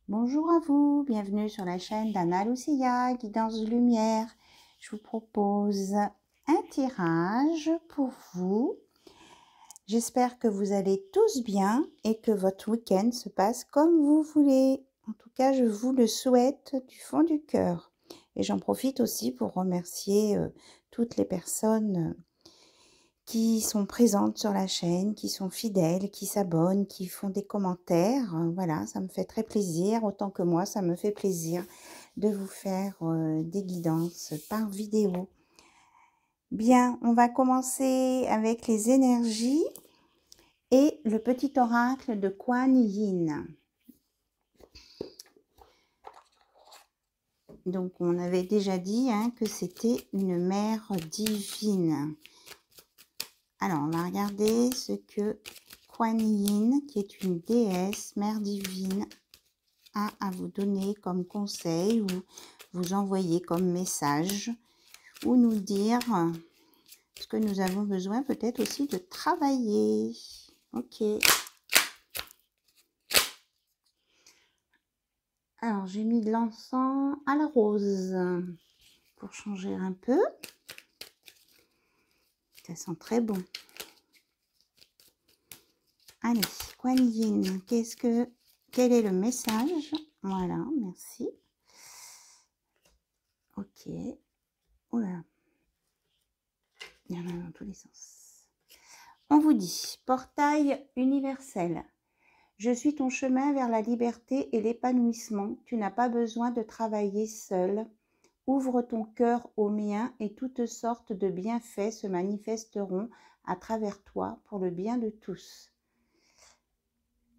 Bonjour à vous, bienvenue sur la chaîne d'Anna Lucia, Guidance de Lumière. Je vous propose un tirage pour vous. J'espère que vous allez tous bien et que votre week-end se passe comme vous voulez. En tout cas, je vous le souhaite du fond du cœur. Et j'en profite aussi pour remercier toutes les personnes qui sont présentes sur la chaîne, qui sont fidèles, qui s'abonnent, qui font des commentaires. Voilà, ça me fait très plaisir, autant que moi, ça me fait plaisir de vous faire des guidances par vidéo. Bien, on va commencer avec les énergies et le petit oracle de Kuan Yin. Donc, on avait déjà dit que c'était une mère divine. Alors, on va regarder ce que Kuan Yin, qui est une déesse, mère divine, a à vous donner comme conseil ou vous envoyer comme message ou nous dire ce que nous avons besoin peut-être aussi de travailler. Ok. Alors, j'ai mis de l'encens à la rose pour changer un peu. Ça sent très bon. Allez, Kuan Yin, quel est le message? Voilà, merci. Ok. Oula. Il y en a dans tous les sens. On vous dit, portail universel. Je suis ton chemin vers la liberté et l'épanouissement. Tu n'as pas besoin de travailler seul. Ouvre ton cœur au mien et toutes sortes de bienfaits se manifesteront à travers toi pour le bien de tous.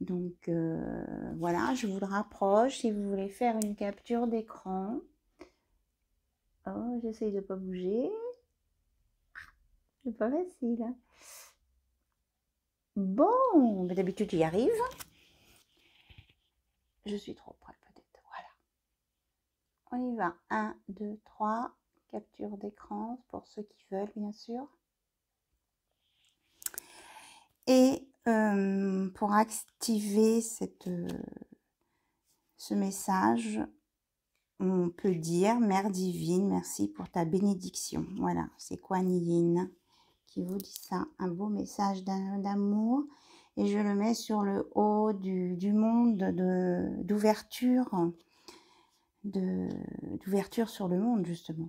Donc voilà, je vous le rapproche. Si vous voulez faire une capture d'écran. Oh, j'essaye de ne pas bouger. C'est pas facile. Hein. Bon, d'habitude, j'y arrive. Je suis trop près peut-être. Voilà. On y va. 1, 2, 3. Capture d'écran pour ceux qui veulent, bien sûr. Et pour activer ce message, on peut dire, Mère divine, merci pour ta bénédiction. Voilà, c'est Kuan Yin qui vous dit ça. Un beau message d'amour. Et je le mets sur le haut du monde d'ouverture sur le monde, justement.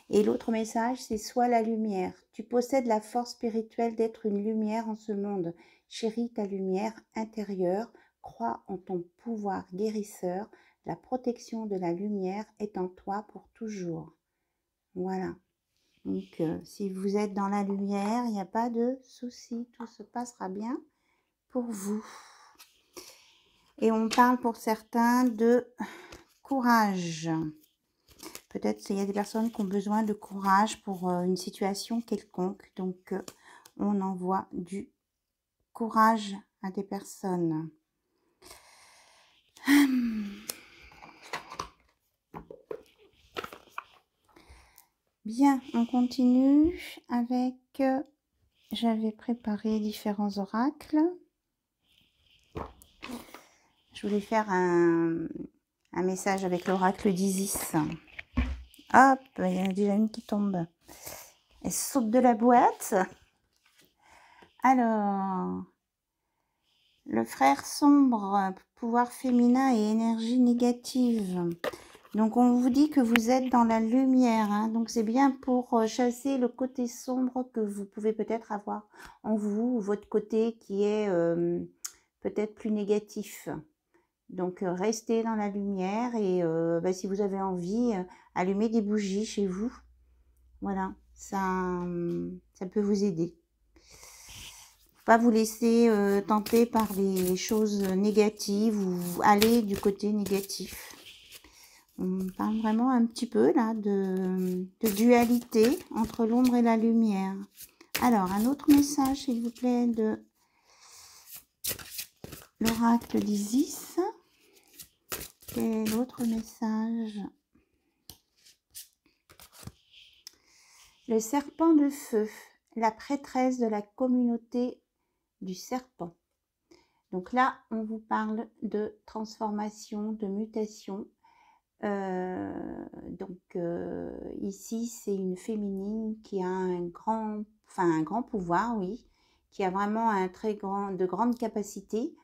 Et l'autre message, c'est « Sois la lumière ». Tu possèdes la force spirituelle d'être une lumière en ce monde. Chéris ta lumière intérieure. Crois en ton pouvoir guérisseur. La protection de la lumière est en toi pour toujours. Voilà. Donc, si vous êtes dans la lumière, il n'y a pas de souci. Tout se passera bien pour vous. Et on parle pour certains de courage. Peut-être qu'il y a des personnes qui ont besoin de courage pour une situation quelconque. Donc, on envoie du courage à des personnes. Bien, on continue avec... J'avais préparé différents oracles. Je voulais faire un message avec l'oracle d'Isis. Hop, il y en a déjà une qui tombe. Elle saute de la boîte. Alors, le frère sombre, pouvoir féminin et énergie négative. Donc, on vous dit que vous êtes dans la lumière. Hein, donc, c'est bien pour chasser le côté sombre que vous pouvez peut-être avoir en vous, ou votre côté qui est peut-être plus négatif. Donc, restez dans la lumière et si vous avez envie, allumez des bougies chez vous. Voilà, ça peut vous aider. Pas vous laisser tenter par les choses négatives ou aller du côté négatif. On parle vraiment un petit peu là de dualité entre l'ombre et la lumière. Alors, un autre message, s'il vous plaît, de l'oracle d'Isis. Quel est l'autre message? Le serpent de feu, la prêtresse de la communauté du serpent. Donc là, on vous parle de transformation, de mutation. Ici, c'est une féminine qui a un grand pouvoir, oui, qui a vraiment de grandes capacités,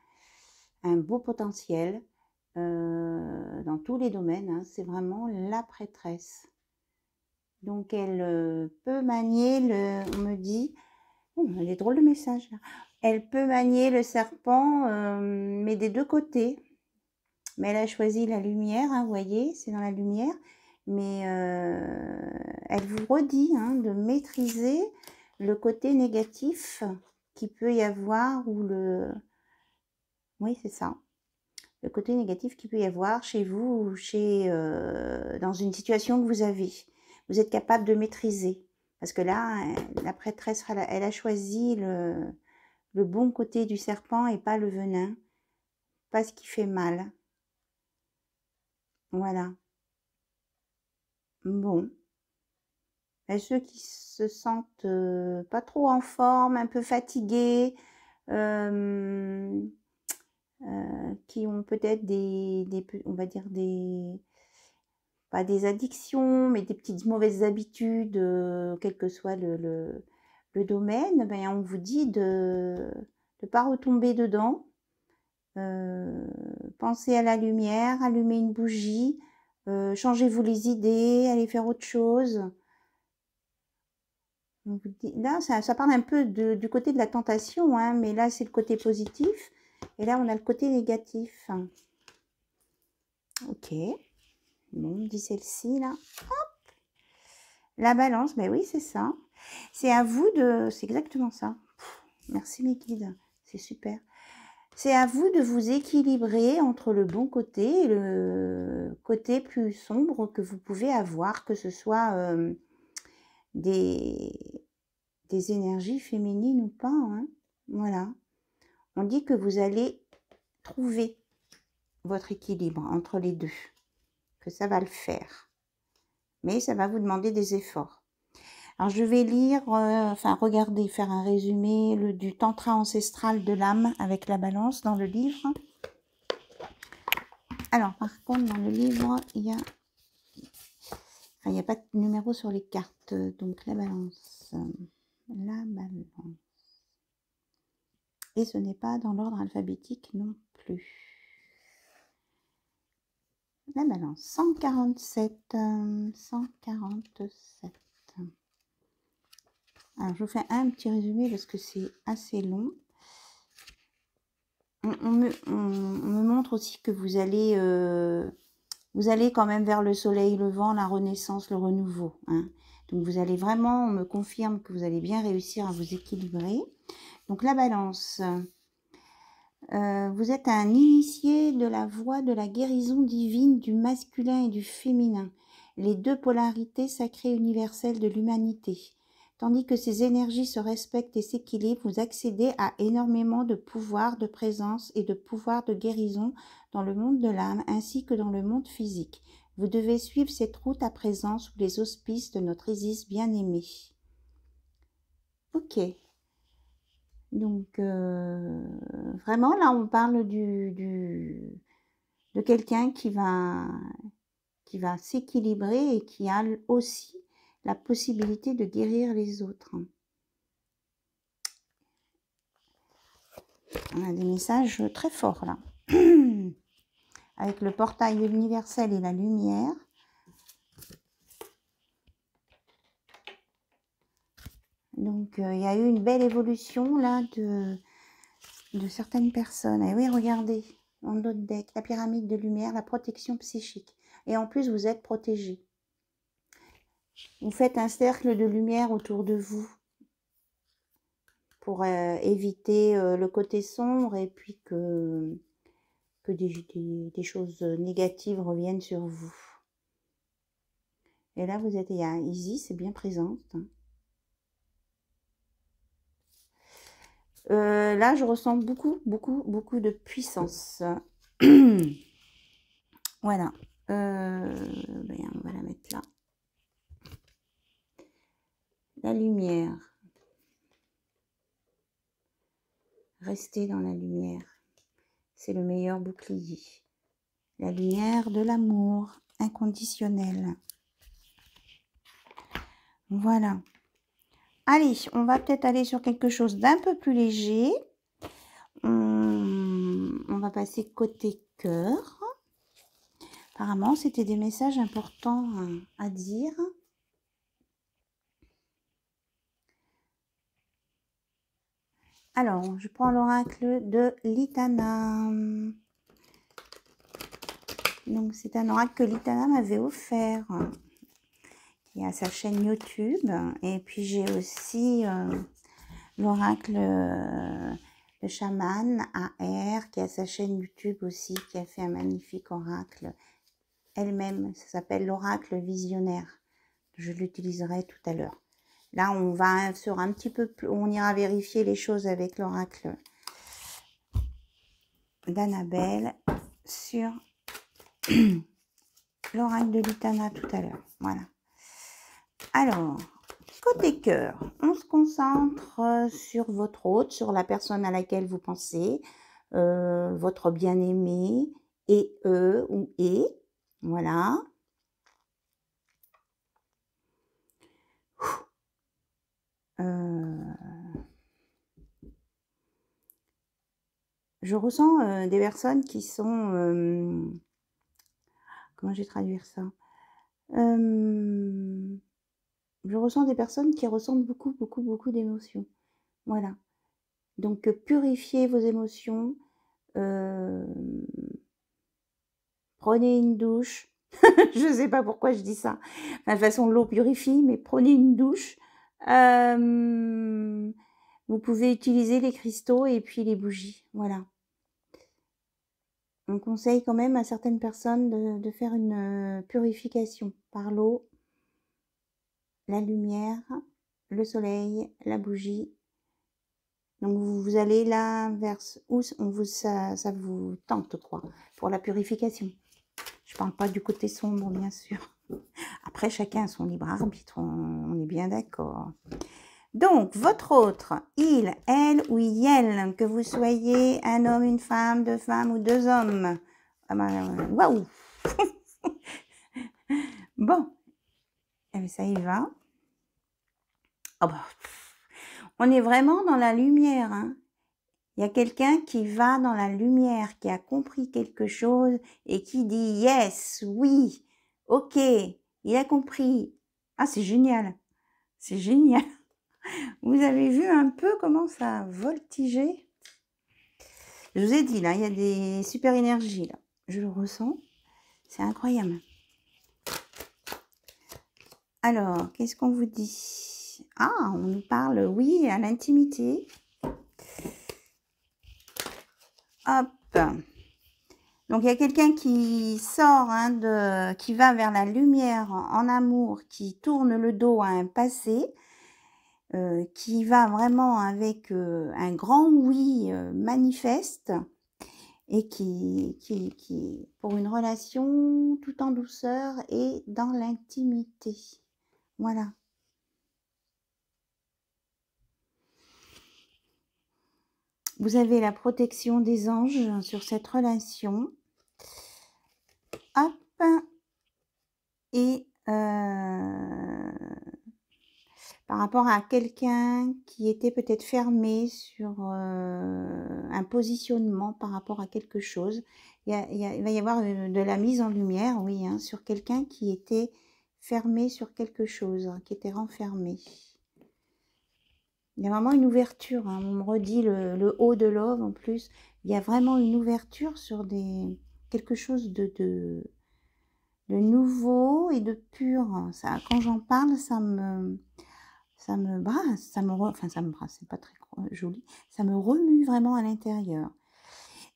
un beau potentiel dans tous les domaines. Hein, c'est vraiment la prêtresse. Donc, elle peut manier on me dit, elle est drôle le message là. Elle peut manier le serpent, mais des deux côtés. Mais elle a choisi la lumière, hein, vous voyez, c'est dans la lumière. Mais elle vous redit hein, de maîtriser le côté négatif qu'il peut y avoir ou oui, c'est ça. Le côté négatif qu'il peut y avoir chez vous ou dans une situation que vous avez. Vous êtes capable de maîtriser. Parce que là, la prêtresse, elle a choisi le bon côté du serpent et pas le venin. Pas ce qui fait mal. Voilà. Bon. Et ceux qui se sentent pas trop en forme, un peu fatigués, qui ont peut-être on va dire pas des addictions, mais des petites mauvaises habitudes, quel que soit le domaine, ben, on vous dit de ne pas retomber dedans. Pensez à la lumière, allumez une bougie, changez-vous les idées, allez faire autre chose. Là, ça parle un peu du côté de la tentation, hein, mais là, c'est le côté positif. Et là, on a le côté négatif. Ok. Bon, on dit celle-ci, là. Hop. La balance, ben oui, c'est ça. C'est à vous c'est exactement ça. Merci mes guides, c'est super. C'est à vous de vous équilibrer entre le bon côté et le côté plus sombre que vous pouvez avoir, que ce soit des énergies féminines ou pas. Hein. Voilà. On dit que vous allez trouver votre équilibre entre les deux, que ça va le faire. Mais ça va vous demander des efforts. Alors je vais lire, regarder, faire un résumé du tantra ancestral de l'âme avec la balance dans le livre. Alors par contre dans le livre, il n'y a pas de numéro sur les cartes, donc la balance. Et ce n'est pas dans l'ordre alphabétique non plus. La balance, 147. 147. Alors, je vous fais un petit résumé parce que c'est assez long. On me montre aussi que vous allez quand même vers le soleil levant, la renaissance, le renouveau. Hein. Donc, vous allez vraiment, on me confirme que vous allez bien réussir à vous équilibrer. Donc, la balance. Vous êtes un initié de la voie de la guérison divine du masculin et du féminin, les deux polarités sacrées universelles de l'humanité. Tandis que ces énergies se respectent et s'équilibrent, vous accédez à énormément de pouvoir, de présence et de pouvoir de guérison dans le monde de l'âme ainsi que dans le monde physique. Vous devez suivre cette route à présent sous les auspices de notre Isis bien-aimée. Ok. Donc, vraiment, là, on parle de quelqu'un qui va s'équilibrer et qui a aussi la possibilité de guérir les autres. On a des messages très forts, là. Avec le portail universel et la lumière. Donc, il y a eu une belle évolution, là, de certaines personnes. Et oui, regardez, dans d'autres decks, la pyramide de lumière, la protection psychique. Et en plus, vous êtes protégé. Vous faites un cercle de lumière autour de vous pour éviter le côté sombre et puis que des choses négatives reviennent sur vous. Et là, vous êtes, il y a Isis, c'est bien présente. Hein. Là, je ressens beaucoup de puissance. Voilà. Ben, on va la mettre là. La lumière. Restez dans la lumière. c'est le meilleur bouclier. La lumière de l'amour inconditionnel. Voilà. Allez, on va peut-être aller sur quelque chose d'un peu plus léger. On va passer côté cœur. Apparemment, c'était des messages importants à dire. Alors, je prends l'oracle de Litana. Donc, c'est un oracle que Litana m'avait offert, qui est à sa chaîne YouTube. Et puis, j'ai aussi l'oracle de chaman AR, qui a sa chaîne YouTube aussi, qui a fait un magnifique oracle elle-même. Ça s'appelle l'oracle visionnaire. Je l'utiliserai tout à l'heure. Là, on va sur un petit peu plus, on ira vérifier les choses avec l'oracle d'Annabelle sur l'oracle de Litana tout à l'heure. Voilà. Alors, côté cœur, on se concentre sur votre hôte, sur la personne à laquelle vous pensez, votre bien-aimé, et eux ou et. Voilà. Je ressens des personnes qui sont... comment je vais traduire ça? Je ressens des personnes qui ressentent beaucoup d'émotions. Voilà. Donc, purifiez vos émotions. Prenez une douche. Je ne sais pas pourquoi je dis ça. Enfin, de toute façon, l'eau purifie, mais prenez une douche. Vous pouvez utiliser les cristaux et puis les bougies. Voilà. On conseille quand même à certaines personnes de faire une purification par l'eau, la lumière, le soleil, la bougie. Donc vous allez là vers où ça vous tente, quoi, pour la purification. Je parle pas du côté sombre, bien sûr. Après, chacun a son libre arbitre, on est bien d'accord. Donc, votre autre, il, elle ou elle, que vous soyez un homme, une femme, deux femmes ou deux hommes. Waouh. Bon, ça y va. Oh bah, on est vraiment dans la lumière. Hein. Il y a quelqu'un qui va dans la lumière, qui a compris quelque chose et qui dit yes, oui, ok, il a compris. Ah, c'est génial. C'est génial. Vous avez vu un peu comment ça a voltigé? Je vous ai dit, là, il y a des super énergies, là. Je le ressens. C'est incroyable. Alors, qu'est-ce qu'on vous dit? Ah, on nous parle, oui, à l'intimité. Hop. Donc, il y a quelqu'un qui sort, hein, qui va vers la lumière en amour, qui tourne le dos à un passé, qui va vraiment avec un grand oui manifeste et qui, pour une relation tout en douceur et dans l'intimité. Voilà. Vous avez la protection des anges sur cette relation. Hop. Et par rapport à quelqu'un qui était peut-être fermé sur un positionnement par rapport à quelque chose, il va y avoir de la mise en lumière, oui, hein, sur quelqu'un qui était fermé sur quelque chose, hein, qui était renfermé. Il y a vraiment une ouverture, hein, on me redit le haut de l'homme en plus, il y a vraiment une ouverture sur quelque chose de nouveau et de pur. Ça, quand j'en parle, ça me brasse, enfin ça me brasse, c'est pas très joli, ça me remue vraiment à l'intérieur.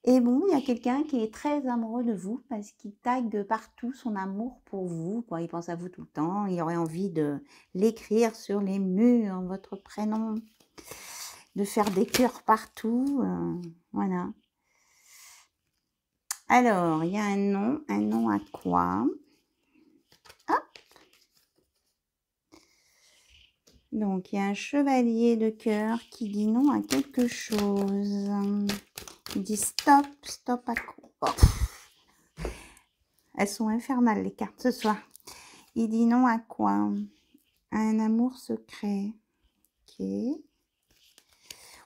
Et bon, il y a quelqu'un qui est très amoureux de vous parce qu'il tague partout son amour pour vous, quoi. Il pense à vous tout le temps, il aurait envie de l'écrire sur les murs, votre prénom, de faire des cœurs partout, voilà. Alors, il y a un nom à quoi? Hop. Donc, il y a un chevalier de cœur qui dit non à quelque chose. Il dit stop, stop à quoi? Oh. Elles sont infernales, les cartes, ce soir. Il dit non à quoi? À un amour secret. Ok.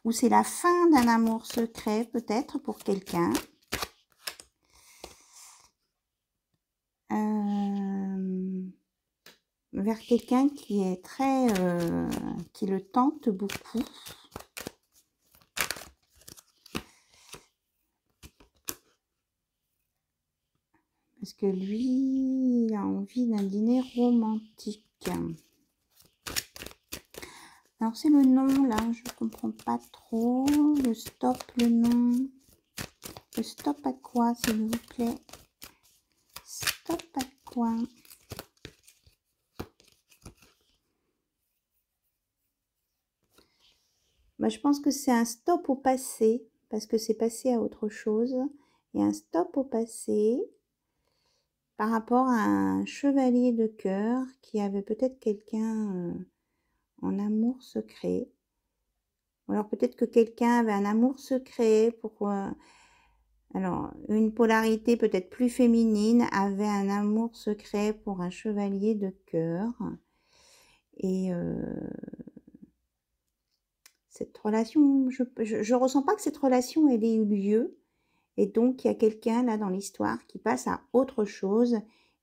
Ou c'est la fin d'un amour secret, peut-être, pour quelqu'un. Vers quelqu'un qui est très... qui le tente beaucoup. Parce que lui, il a envie d'un dîner romantique. Alors, c'est le nom, là, je ne comprends pas trop. Le stop, le nom. Le stop à quoi, s'il vous plaît? Stop à quoi? Bah, je pense que c'est un stop au passé, parce que c'est passé à autre chose. Et un stop au passé par rapport à un chevalier de cœur qui avait peut-être quelqu'un en amour secret. Ou alors peut-être que quelqu'un avait un amour secret pour... alors, une polarité peut-être plus féminine avait un amour secret pour un chevalier de cœur. Et cette relation, je ressens pas que cette relation elle ait eu lieu. Et donc, il y a quelqu'un là dans l'histoire qui passe à autre chose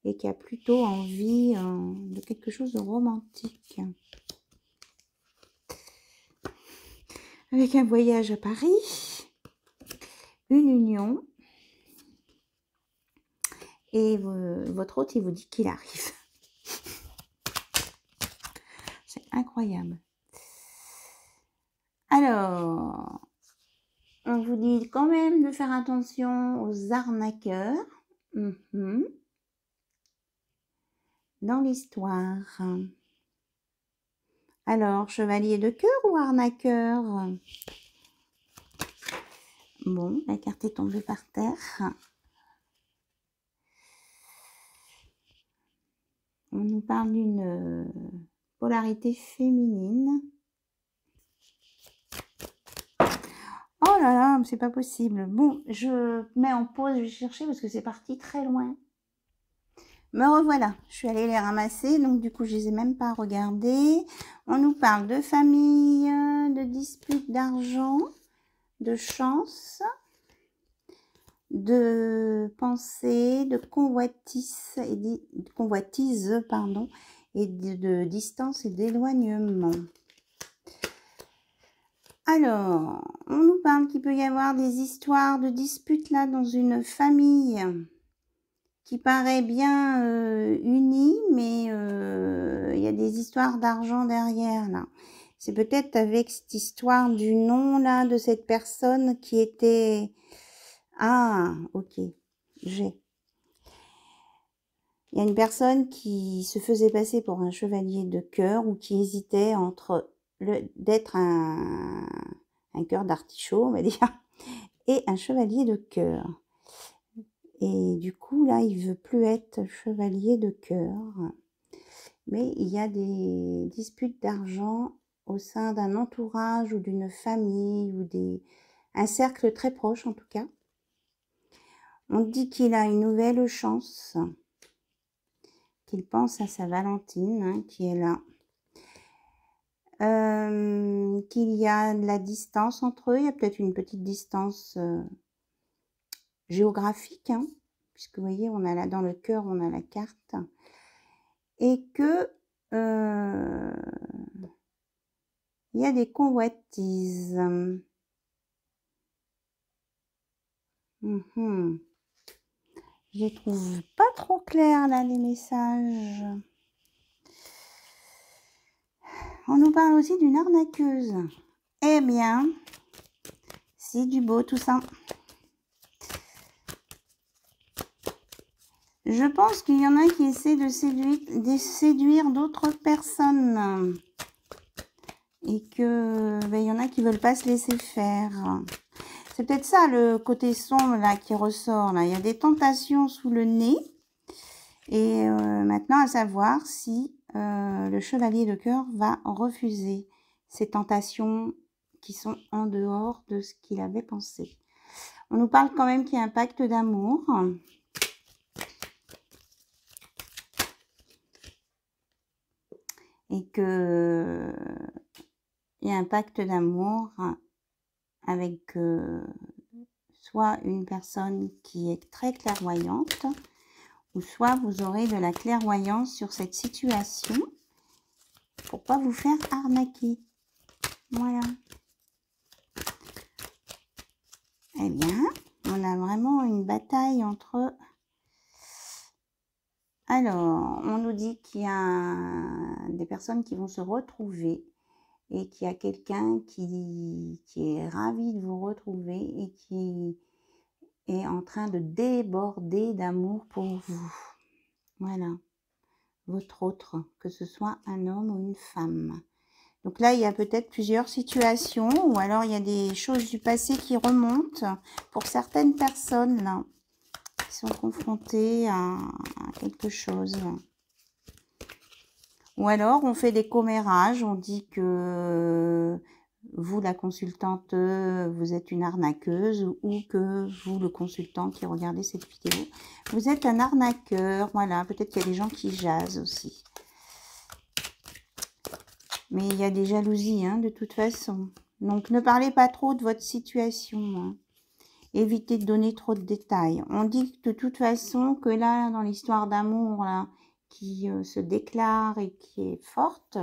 et qui a plutôt envie de quelque chose de romantique. Avec un voyage à Paris, une union. Et votre hôte, il vous dit qu'il arrive. C'est incroyable. Alors, on vous dit quand même de faire attention aux arnaqueurs. Dans l'histoire. Alors, chevalier de cœur ou arnaqueur? Bon, la carte est tombée par terre. On nous parle d'une polarité féminine. Oh là là, c'est pas possible. Bon, je mets en pause, je vais chercher parce que c'est parti très loin. Me revoilà, je suis allée les ramasser, donc du coup je les ai même pas regardés. On nous parle de famille, de disputes d'argent, de chance, de pensée, de convoitise, pardon, et de distance et d'éloignement. Alors, on nous parle qu'il peut y avoir des histoires de disputes là dans une famille qui paraît bien unie, mais il y a des histoires d'argent derrière là. C'est peut-être avec cette histoire du nom là de cette personne qui était... Ah, ok, j'ai. Il y a une personne qui se faisait passer pour un chevalier de cœur ou qui hésitait entre d'être un cœur d'artichaut, on va dire, et un chevalier de cœur. Et du coup, là, il veut plus être chevalier de cœur. Mais il y a des disputes d'argent au sein d'un entourage ou d'une famille ou un cercle très proche en tout cas. On dit qu'il a une nouvelle chance, qu'il pense à sa Valentine hein, qui est là. Qu'il y a de la distance entre eux, il y a peut-être une petite distance géographique, hein, puisque vous voyez, on a là dans le cœur, on a la carte, et que il y a des convoitises. Je les trouve pas trop clairs là les messages. On nous parle aussi d'une arnaqueuse. Eh bien, c'est du beau tout ça. Je pense qu'il y en a qui essaient de séduire d'autres personnes. Et que il y en a qui veulent pas se laisser faire. C'est peut-être ça le côté sombre là qui ressort. Là. Il y a des tentations sous le nez. Et maintenant, à savoir si le chevalier de cœur va refuser ces tentations qui sont en dehors de ce qu'il avait pensé. On nous parle quand même qu'il y a un pacte d'amour. Et que il y a un pacte d'amour avec soit une personne qui est très clairvoyante, ou soit vous aurez de la clairvoyance sur cette situation pour pas vous faire arnaquer. Voilà. Eh bien, on a vraiment une bataille entre... Alors, on nous dit qu'il y a des personnes qui vont se retrouver et qu'il y a quelqu'un qui est ravi de vous retrouver et qui est en train de déborder d'amour pour vous. Voilà. Votre autre, que ce soit un homme ou une femme. Donc là, il y a peut-être plusieurs situations ou alors il y a des choses du passé qui remontent pour certaines personnes là, qui sont confrontées à quelque chose. Ou alors, on fait des commérages, on dit que vous, la consultante, vous êtes une arnaqueuse ou que vous, le consultant qui regardez cette vidéo, vous êtes un arnaqueur. Voilà, peut-être qu'il y a des gens qui jasent aussi. Mais il y a des jalousies, hein, de toute façon. Donc, ne parlez pas trop de votre situation. Hein. Évitez de donner trop de détails. On dit de toute façon que là, dans l'histoire d'amour, là, qui se déclare et qui est forte,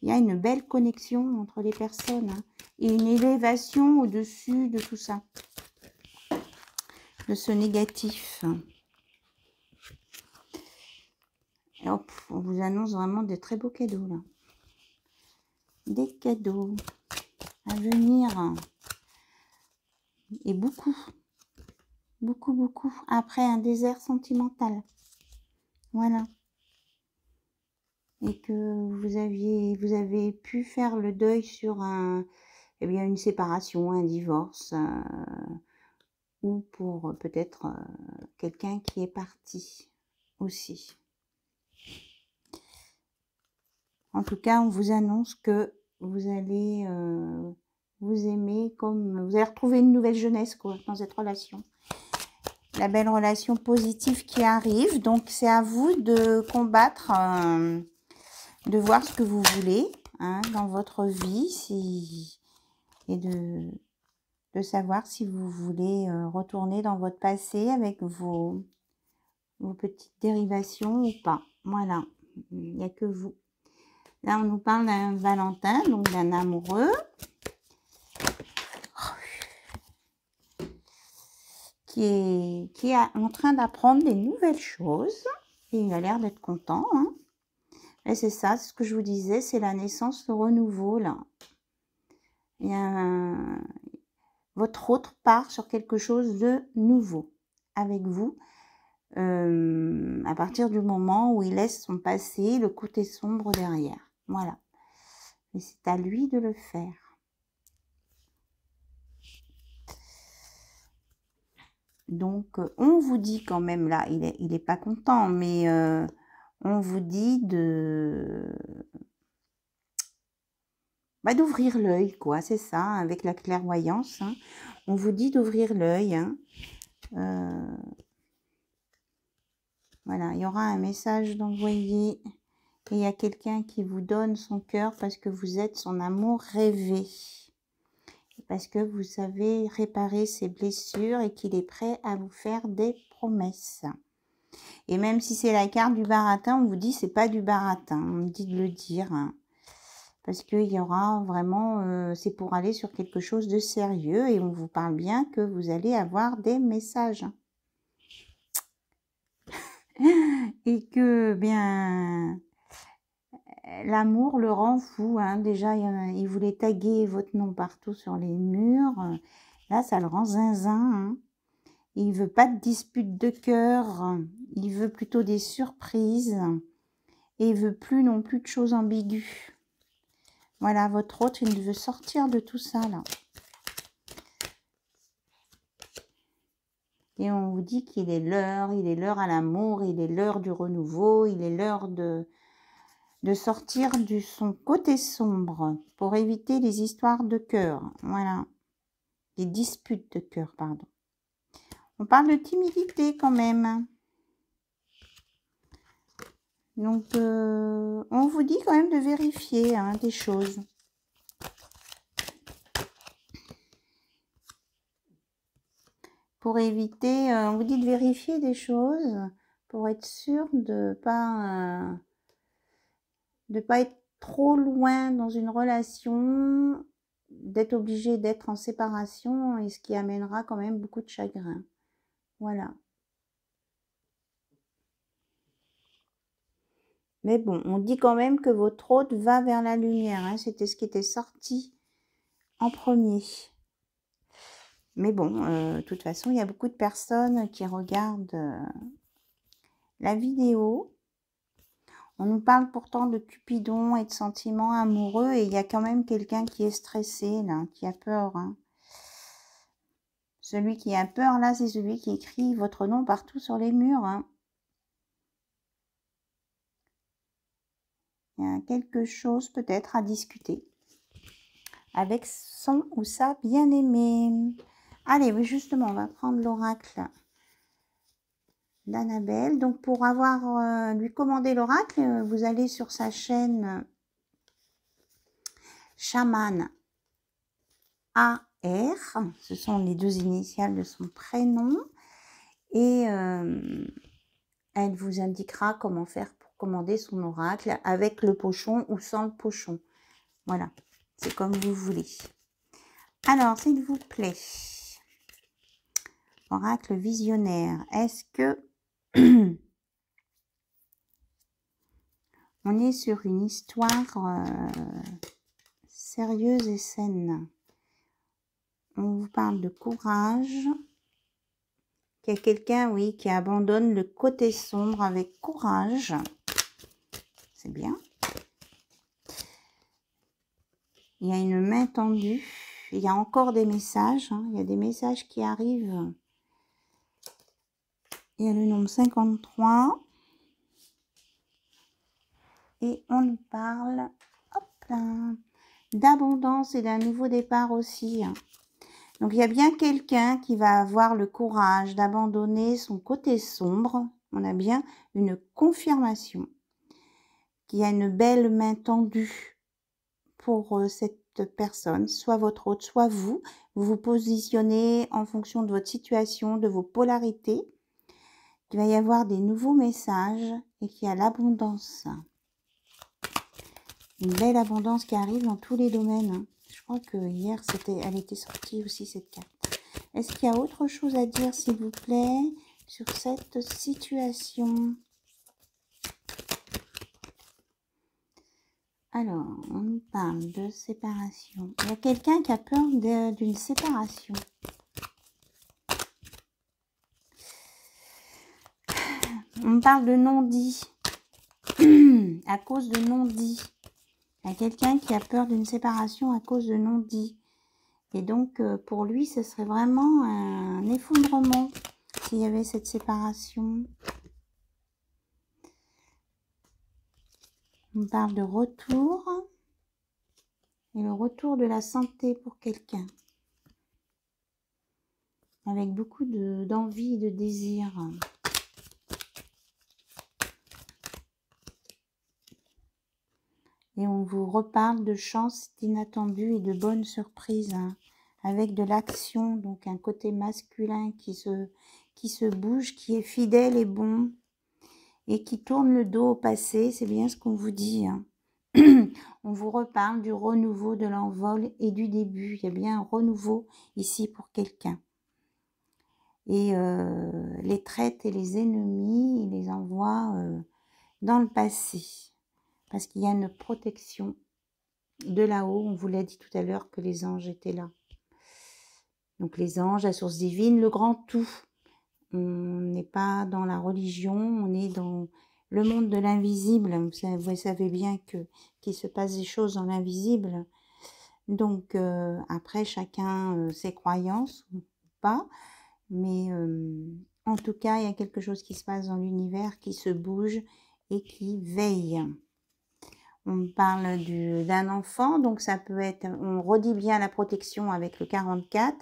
il y a une belle connexion entre les personnes. Hein, et une élévation au-dessus de tout ça. De ce négatif. Et hop, on vous annonce vraiment des très beaux cadeaux, là. Des cadeaux à venir. Et beaucoup. Beaucoup, beaucoup. Après un désert sentimental. Voilà. Et que vous avez pu faire le deuil sur eh bien, une séparation, un divorce. Ou pour peut-être quelqu'un qui est parti aussi. En tout cas, on vous annonce que vous allez vous aimer comme... Vous allez retrouver une nouvelle jeunesse quoi, dans cette relation. La belle relation positive qui arrive. Donc, c'est à vous de combattre, de voir ce que vous voulez hein, dans votre vie et de savoir si vous voulez retourner dans votre passé avec vos petites dérivations ou pas. Voilà, il n'y a que vous. Là, on nous parle d'un Valentin, donc d'un amoureux. Qui est en train d'apprendre des nouvelles choses. Et il a l'air d'être content. Hein. Et c'est ça, c'est ce que je vous disais, c'est la naissance, le renouveau, là. Il y a votre autre part sur quelque chose de nouveau avec vous. À partir du moment où il laisse son passé, le côté sombre derrière. Voilà. Et c'est à lui de le faire. Donc, on vous dit quand même, là, il est pas content, mais on vous dit d'ouvrir l'œil, quoi, c'est ça, avec la clairvoyance. Hein. On vous dit d'ouvrir l'œil. Hein. Voilà, il y aura un message d'envoyer. Et il y a quelqu'un qui vous donne son cœur parce que vous êtes son amour rêvé. Parce que vous savez réparer ses blessures et qu'il est prêt à vous faire des promesses. Et même si c'est la carte du baratin, on vous dit c'est pas du baratin. On me dit de le dire. Hein. Parce qu'il y aura vraiment, c'est pour aller sur quelque chose de sérieux. Et on vous parle bien que vous allez avoir des messages. Et que, bien... L'amour le rend fou. Hein. Déjà, il voulait taguer votre nom partout sur les murs. Là, ça le rend zinzin. Hein. Il veut pas de dispute de cœur. Il veut plutôt des surprises. Et il veut plus non plus de choses ambiguës. Voilà, votre autre, il veut sortir de tout ça, là. Et on vous dit qu'il est l'heure à l'amour, il est l'heure du renouveau, il est l'heure de de sortir de son côté sombre pour éviter les histoires de cœur. Voilà. Les disputes de cœur, pardon. On parle de timidité quand même. Donc, on vous dit quand même de vérifier hein, des choses. Pour éviter, on vous dit de vérifier des choses pour être sûr de pas être trop loin dans une relation, d'être obligé d'être en séparation, et ce qui amènera quand même beaucoup de chagrin. Voilà. Mais bon, on dit quand même que votre hôte va vers la lumière. Hein. C'était ce qui était sorti en premier. Mais bon, de toute façon, il y a beaucoup de personnes qui regardent la vidéo. On nous parle pourtant de Cupidon et de sentiments amoureux. Et il y a quand même quelqu'un qui est stressé, là, qui a peur. Hein. Celui qui a peur, là, c'est celui qui écrit votre nom partout sur les murs. Hein. Il y a quelque chose peut-être à discuter avec son ou sa bien-aimée. Allez, justement, on va prendre l'oracle d'Annabelle. Donc, pour avoir lui commandé l'oracle, vous allez sur sa chaîne Chaman AR. Ce sont les 2 initiales de son prénom. Et elle vous indiquera comment faire pour commander son oracle avec le pochon ou sans le pochon. Voilà, c'est comme vous voulez. Alors, s'il vous plaît, oracle visionnaire, est-ce que on est sur une histoire sérieuse et saine? On vous parle de courage. Qu'il y a quelqu'un, oui, qui abandonne le côté sombre avec courage. C'est bien. Il y a une main tendue. Il y a encore des messages. Hein. Il y a des messages qui arrivent. Il y a le nombre 53. Et on nous parle d'abondance et d'un nouveau départ aussi. Hein. Donc, il y a bien quelqu'un qui va avoir le courage d'abandonner son côté sombre. On a bien une confirmation qu'il y a une belle main tendue pour cette personne, soit votre hôte, soit vous. Vous vous positionnez en fonction de votre situation, de vos polarités. Il va y avoir des nouveaux messages et qu'il y a l'abondance. Une belle abondance qui arrive dans tous les domaines. Hein. Je crois que hier, elle était sortie aussi, cette carte. Est-ce qu'il y a autre chose à dire, s'il vous plaît, sur cette situation? Alors, on nous parle de séparation. Il y a quelqu'un qui a peur d'une séparation. On me parle de non-dit. À cause de non-dit. Il y a quelqu'un qui a peur d'une séparation à cause de non-dit. Et donc, pour lui, ce serait vraiment un effondrement s'il y avait cette séparation. On parle de retour. Et le retour de la santé pour quelqu'un. Avec beaucoup d'envie et de désir. Et on vous reparle de chance inattendue et de bonnes surprises. Hein, avec de l'action, donc un côté masculin qui se bouge, qui est fidèle et bon. Et qui tourne le dos au passé. C'est bien ce qu'on vous dit. Hein. On vous reparle du renouveau, de l'envol et du début. Il y a bien un renouveau ici pour quelqu'un. Et les traites et les ennemis, il les envoie dans le passé. Parce qu'il y a une protection de là-haut. On vous l'a dit tout à l'heure que les anges étaient là. Donc les anges, la source divine, le grand tout. On n'est pas dans la religion, on est dans le monde de l'invisible. Vous savez bien qu'il se passe des choses dans l'invisible. Donc, après, chacun ses croyances ou pas. Mais en tout cas, il y a quelque chose qui se passe dans l'univers, qui se bouge et qui veille. On parle d'un enfant, donc ça peut être, on redit bien la protection avec le 44,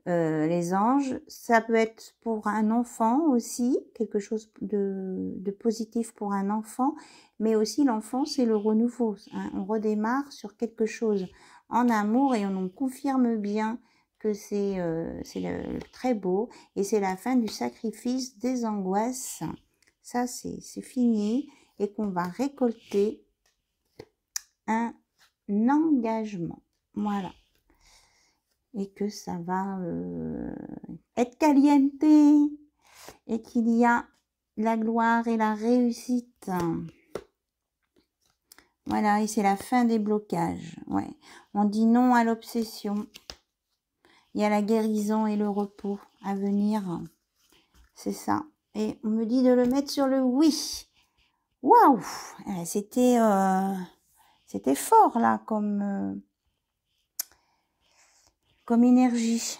les anges. Ça peut être pour un enfant aussi, quelque chose de positif pour un enfant, mais aussi l'enfant, c'est le renouveau. Hein. On redémarre sur quelque chose en amour et on nous confirme bien que c'est très beau et c'est la fin du sacrifice des angoisses. Ça, c'est fini et qu'on va récolter un engagement. Voilà. Et que ça va être caliente et qu'il y a la gloire et la réussite. Voilà, et c'est la fin des blocages. Ouais. On dit non à l'obsession. Il y a la guérison et le repos à venir. C'est ça. Et on me dit de le mettre sur le oui. Waouh! C'était fort là comme énergie.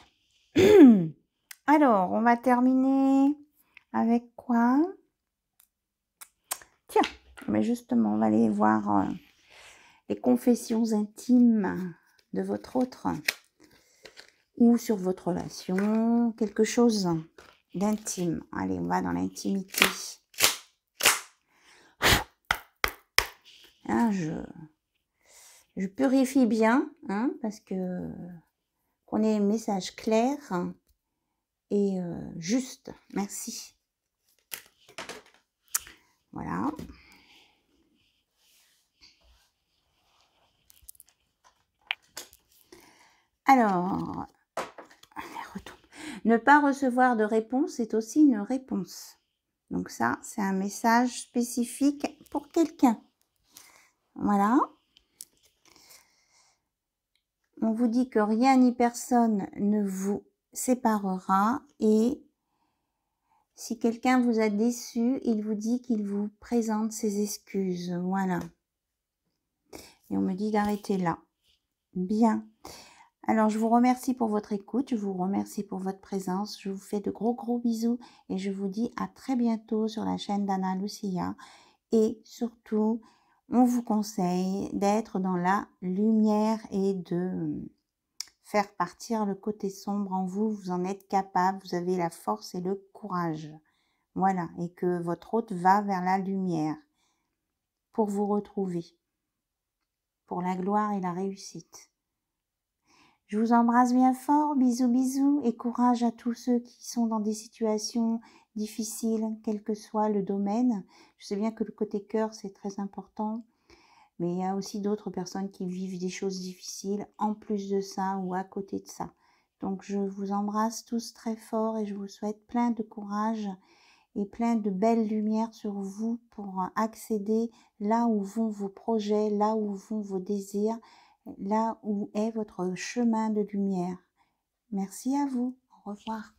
Alors, on va terminer avec quoi? Tiens, mais justement, on va aller voir les confessions intimes de votre autre ou sur votre relation, quelque chose d'intime. Allez, on va dans l'intimité. Hein, je purifie bien, hein, parce que qu'on ait un message clair et juste. Merci. Voilà. Alors, ne pas recevoir de réponse est aussi une réponse. Donc ça, c'est un message spécifique pour quelqu'un. Voilà. On vous dit que rien ni personne ne vous séparera et si quelqu'un vous a déçu, il vous dit qu'il vous présente ses excuses. Voilà. Et on me dit d'arrêter là. Bien. Alors, je vous remercie pour votre écoute, je vous remercie pour votre présence, je vous fais de gros bisous et je vous dis à très bientôt sur la chaîne d'Anna Lucia. Et surtout, on vous conseille d'être dans la lumière et de faire partir le côté sombre en vous. Vous en êtes capable, vous avez la force et le courage. Voilà, et que votre hôte va vers la lumière pour vous retrouver, pour la gloire et la réussite. Je vous embrasse bien fort, bisous et courage à tous ceux qui sont dans des situations difficiles, quel que soit le domaine. Je sais bien que le côté cœur, c'est très important, mais il y a aussi d'autres personnes qui vivent des choses difficiles en plus de ça ou à côté de ça. Donc je vous embrasse tous très fort et je vous souhaite plein de courage et plein de belles lumières sur vous pour accéder là où vont vos projets, là où vont vos désirs, là où est votre chemin de lumière. Merci à vous. Au revoir.